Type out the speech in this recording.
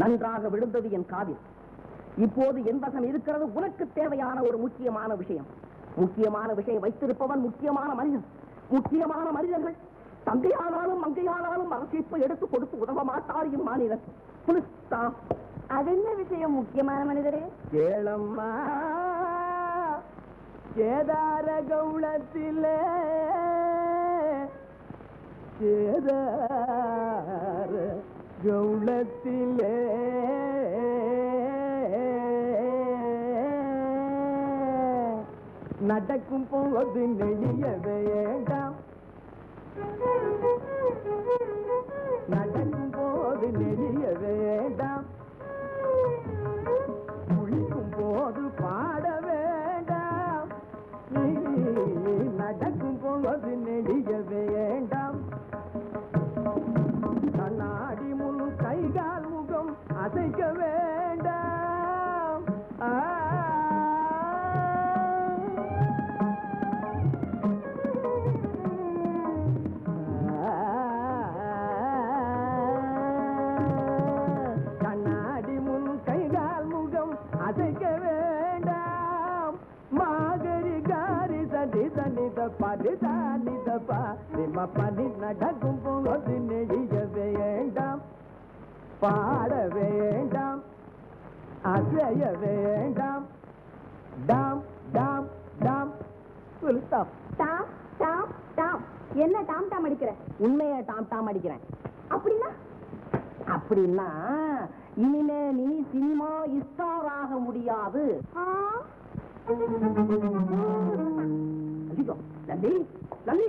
நன்றாக விழுந்தது என் காதில். இப்போது என் வசம் இருக்கிறது உனக்கு தேவையான ஒரு முக்கியமான விஷயம். முக்கியமான விஷயம் வைத்திருப்பவன் முக்கியமான மனிதன். முக்கியமான மனிதர்கள் தந்தையானாலும் மங்கையானாலும் அரசிப்பை எடுத்து கொடுத்து உதவ மாட்டார் இம்மாநிலம். அது என்ன விஷயம் முக்கியமான மனிதரே? கேளம்மா, கேதார கவுளத்திலே கேதார கவுளத்திலே நடக்கும் போது நெளிய வேண்டாம், நடக்கும் போது நெளிய வேண்டாம், குளிக்கும் போது பாட வேண்டாம், நீ நடக்கும் போது நெளிய வேண்டாம். கண்ணாடி முன் கைகால் முகம் அசைக்க வேண்டாம். கண்ணாடி முன் கைகால் முகம் அசைக்க வேண்டாம். மாகரி காரி சடி தனித பரிதா நிதப்பா நிம பனி நடக்கும் போது நெடிய வேண்டாம், பாட வேண்டாம், அசைய வேண்டாம். Tom Tom Tom Tom Tom Tom. என்ன டாம் டாம் அடிக்கிற? உண்மையை டாம் டாம் அடிக்கிறேன். அப்படின்னா அப்படின்னா இனிமே நீ சினிமா ஸ்டார் ஆக முடியாது. ஆ லல்லி லல்லி